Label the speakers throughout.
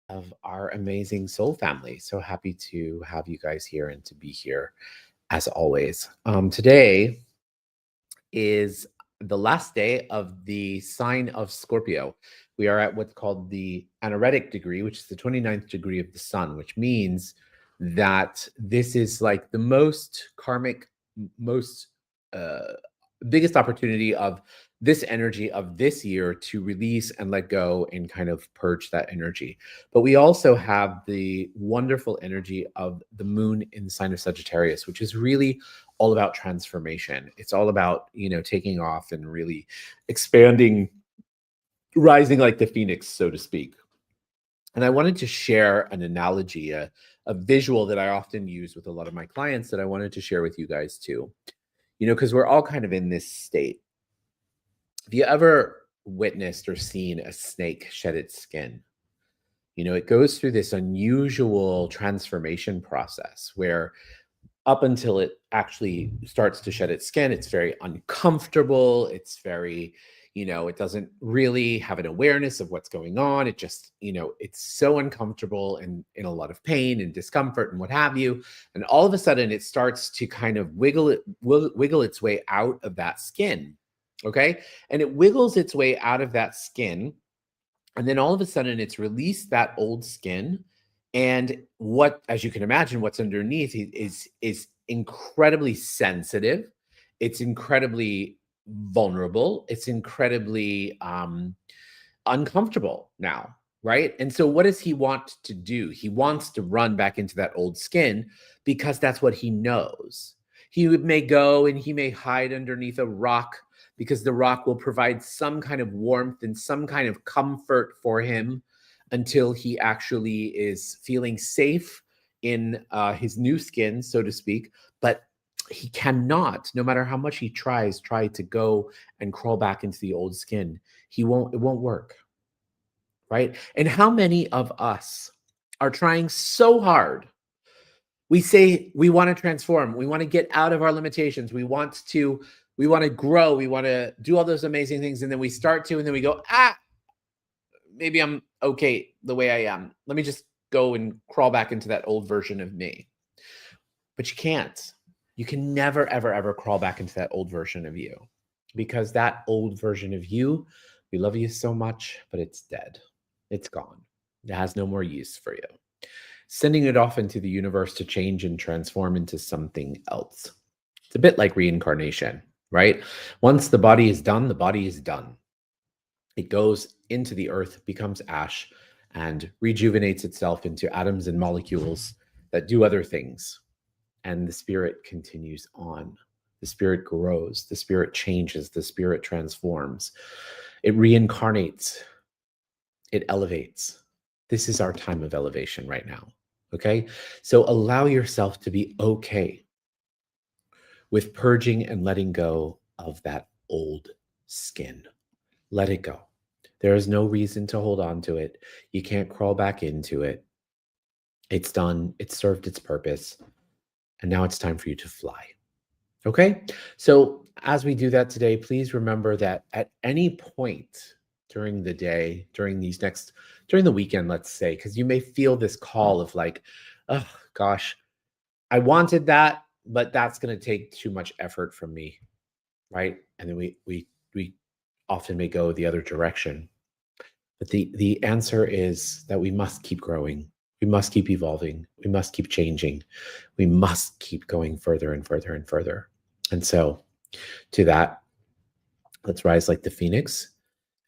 Speaker 1: of our amazing soul family. So happy to have you guys here and to be here as always. Today is the last day of the sign of Scorpio. We are at what's called the anaretic degree, which is the 29th degree of the sun, which means that this is like the most karmic, most uh, biggest opportunity of this energy of this year to release and let go and kind of purge that energy. But we also have the wonderful energy of the moon in the sign of Sagittarius, which is really all about transformation. It's all about, taking off and really expanding, rising like the phoenix, so to speak. And I wanted to share an analogy, a visual that I often use with a lot of my clients that I wanted to share with you guys too. Because we're all kind of in this state. Have you ever witnessed or seen a snake shed its skin? It goes through this unusual transformation process where up until it actually starts to shed its skin, it's very uncomfortable. It's very, it doesn't really have an awareness of what's going on. It just, it's so uncomfortable and in a lot of pain and discomfort and what have you. And all of a sudden it starts to kind of wiggle its way out of that skin. Okay. And it wiggles its way out of that skin. And then all of a sudden it's released that old skin. And what, as you can imagine, what's underneath is incredibly sensitive. It's incredibly vulnerable. It's incredibly uncomfortable now, right? And so what does he want to do? He wants to run back into that old skin because that's what he knows. He may go and he may hide underneath a rock because the rock will provide some kind of warmth and some kind of comfort for him until he actually is feeling safe in his new skin, so to speak. But he cannot, no matter how much he try to go and crawl back into the old skin. It won't work, right? And how many of us are trying so hard? We say we want to transform. We want to get out of our limitations. We want to grow. We want to do all those amazing things. And then we start to, and then we go, maybe I'm okay the way I am. Let me just go and crawl back into that old version of me. But you can't. You can never, ever, ever crawl back into that old version of you, because that old version of you, we love you so much, but it's dead. It's gone. It has no more use for you. Sending it off into the universe to change and transform into something else. It's a bit like reincarnation, right? Once the body is done, the body is done. It goes into the earth, becomes ash, and rejuvenates itself into atoms and molecules that do other things. And the spirit continues on. The spirit grows. The spirit changes. The spirit transforms. It reincarnates. It elevates. This is our time of elevation right now. Okay? So allow yourself to be okay with purging and letting go of that old skin. Let it go. There is no reason to hold on to it. You can't crawl back into it. It's done. It served its purpose. And now it's time for you to fly. Okay? So as we do that today, please remember that at any point during the day, during the weekend, let's say, because you may feel this call of like, oh gosh, I wanted that, but that's going to take too much effort from me, right? And then we often may go the other direction. But the answer is that we must keep growing. We must keep evolving. We must keep changing. We must keep going further and further and further. And so to that, let's rise like the phoenix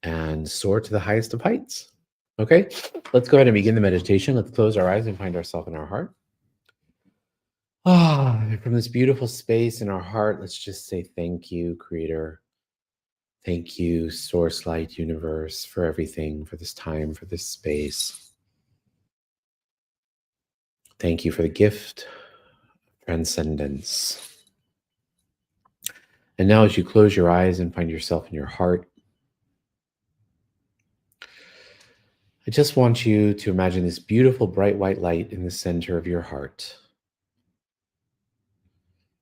Speaker 1: and soar to the highest of heights. Okay, let's go ahead and begin the meditation. Let's close our eyes and find ourselves in our heart. From this beautiful space in our heart, let's just say thank you, Creator. Thank you, Source, Light, Universe, for everything, for this time, for this space. Thank you for the gift of transcendence. And now as you close your eyes and find yourself in your heart, I just want you to imagine this beautiful bright white light in the center of your heart.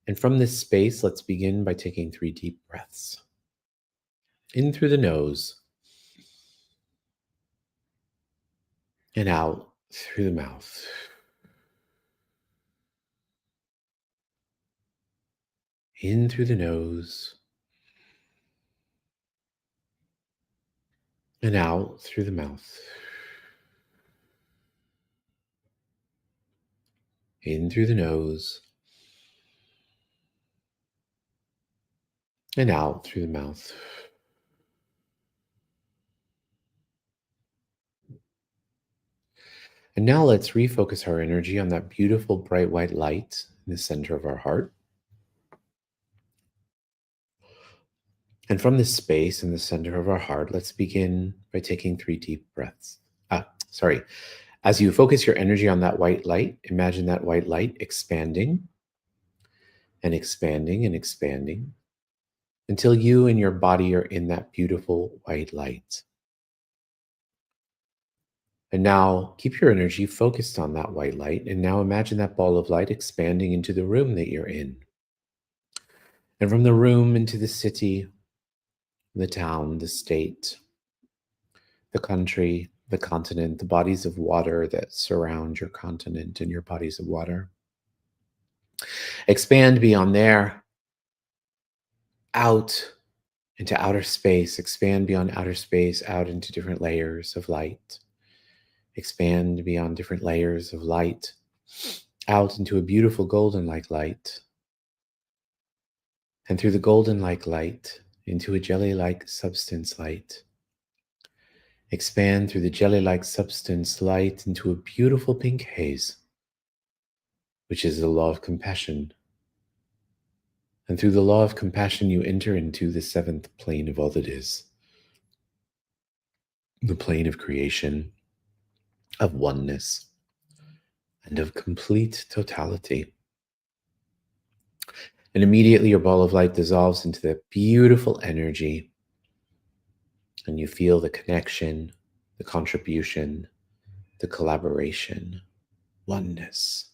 Speaker 1: And from this space, let's begin by taking 3 deep breaths. In through the nose, and out through the mouth. In through the nose and out through the mouth. In through the nose and out through the mouth. And now let's refocus our energy on that beautiful bright white light in the center of our heart. And from this space in the center of our heart, let's begin by taking 3 deep breaths. Sorry. As you focus your energy on that white light, imagine that white light expanding and expanding and expanding until you and your body are in that beautiful white light. And now keep your energy focused on that white light. And now imagine that ball of light expanding into the room that you're in. And from the room into the city, the town, the state, the country, the continent, the bodies of water that surround your continent and your bodies of water. Expand beyond there, out into outer space, expand beyond outer space, out into different layers of light. Expand beyond different layers of light, out into a beautiful golden like light. And through the golden like light, into a jelly-like substance light. Expand through the jelly-like substance light into a beautiful pink haze, which is the law of compassion. And through the law of compassion, you enter into the 7th plane of all that is. The plane of creation, of oneness, and of complete totality. And immediately your ball of light dissolves into that beautiful energy. And you feel the connection, the contribution, the collaboration, oneness.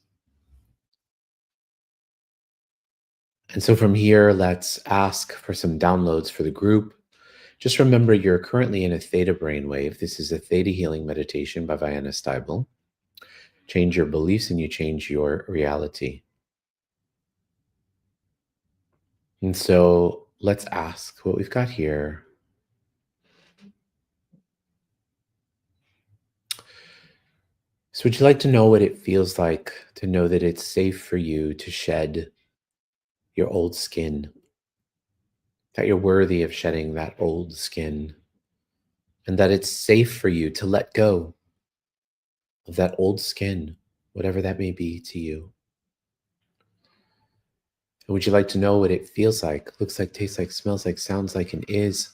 Speaker 1: And so from here, let's ask for some downloads for the group. Just remember you're currently in a theta brainwave. This is a theta healing meditation by Vienna Steibel. Change your beliefs and you change your reality. And so let's ask what we've got here. So would you like to know what it feels like to know that it's safe for you to shed your old skin, that you're worthy of shedding that old skin, and that it's safe for you to let go of that old skin, whatever that may be to you? And would you like to know what it feels like, looks like, tastes like, smells like, sounds like, and is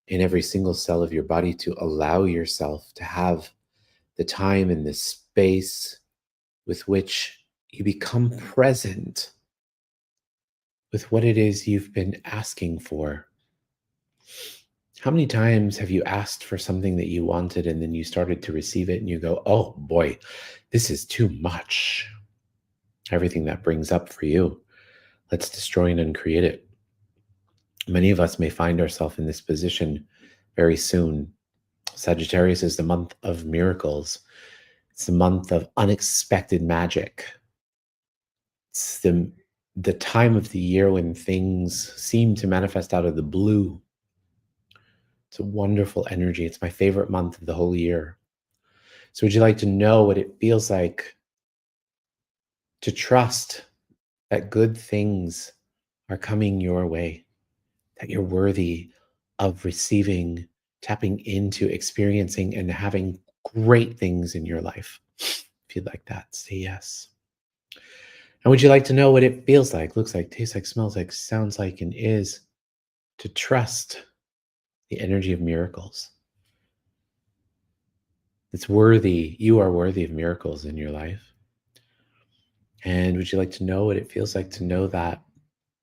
Speaker 1: in every single cell of your body to allow yourself to have the time and the space with which you become present with what it is you've been asking for? How many times have you asked for something that you wanted and then you started to receive it and you go, oh boy, this is too much. Everything that brings up for you, let's destroy and uncreate it. Many of us may find ourselves in this position very soon. Sagittarius is the month of miracles. It's the month of unexpected magic. It's the time of the year when things seem to manifest out of the blue. It's a wonderful energy. It's my favorite month of the whole year. So would you like to know what it feels like to trust that good things are coming your way, that you're worthy of receiving, tapping into, experiencing, and having great things in your life? If you'd like that, say yes. And would you like to know what it feels like, looks like, tastes like, smells like, sounds like, and is to trust the energy of miracles? It's worthy. You are worthy of miracles in your life. And would you like to know what it feels like to know that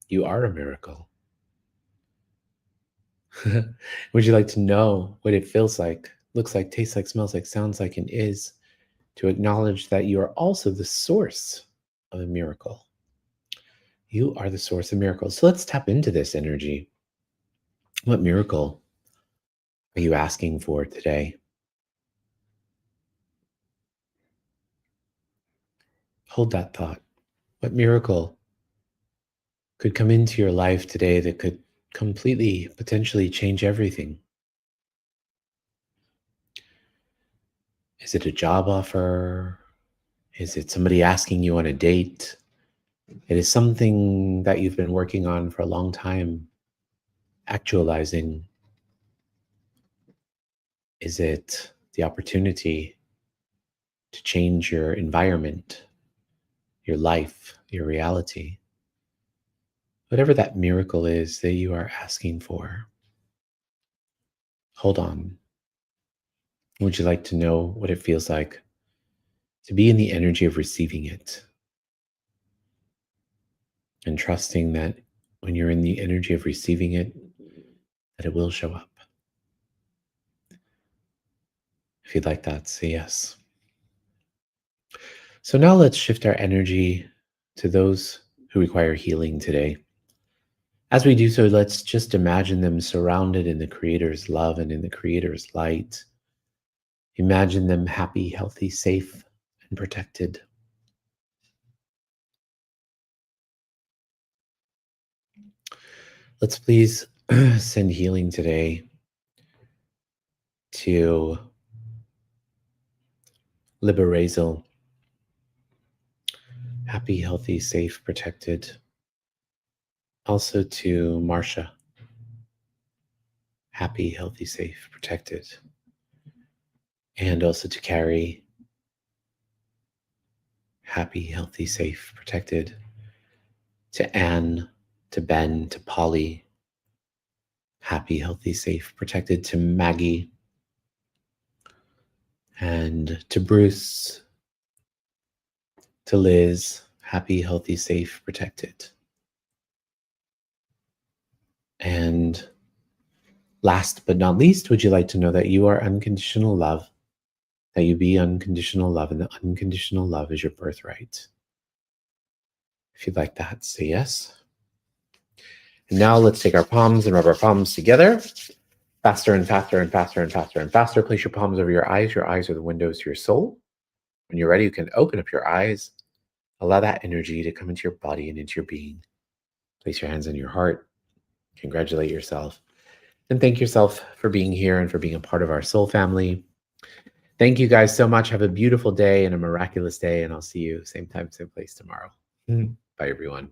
Speaker 1: you are a miracle? Would you like to know what it feels like, looks like, tastes like, smells like, sounds like, and is to acknowledge that you are also the source of a miracle? You are the source of miracles. So let's tap into this energy. What miracle are you asking for today? Hold that thought. What miracle could come into your life today that could completely, potentially change everything? Is it a job offer? Is it somebody asking you on a date? It is something that you've been working on for a long time, actualizing. Is it the opportunity to change your environment, your life, your reality? Whatever that miracle is that you are asking for, hold on. Would you like to know what it feels like to be in the energy of receiving it and trusting that when you're in the energy of receiving it, that it will show up? If you'd like that, say yes. So now let's shift our energy to those who require healing today. As we do so, let's just imagine them surrounded in the Creator's love and in the Creator's light. Imagine them happy, healthy, safe, and protected. Let's please send healing today to Liberazel. Happy, healthy, safe, protected. Also to Marcia. Happy, healthy, safe, protected. And also to Carrie. Happy, healthy, safe, protected. To Anne, to Ben, to Polly. Happy, healthy, safe, protected. To Maggie. And to Bruce. To Liz. Happy, healthy, safe, protected. And last but not least, would you like to know that you are unconditional love, that you be unconditional love, and that unconditional love is your birthright? If you'd like that, say yes. And now let's take our palms and rub our palms together. Faster and faster and faster and faster and faster. Place your palms over your eyes. Your eyes are the windows to your soul. When you're ready, you can open up your eyes. Allow that energy to come into your body and into your being. Place your hands on your heart. Congratulate yourself. And thank yourself for being here and for being a part of our soul family. Thank you guys so much. Have a beautiful day and a miraculous day. And I'll see you same time, same place tomorrow. Bye, everyone.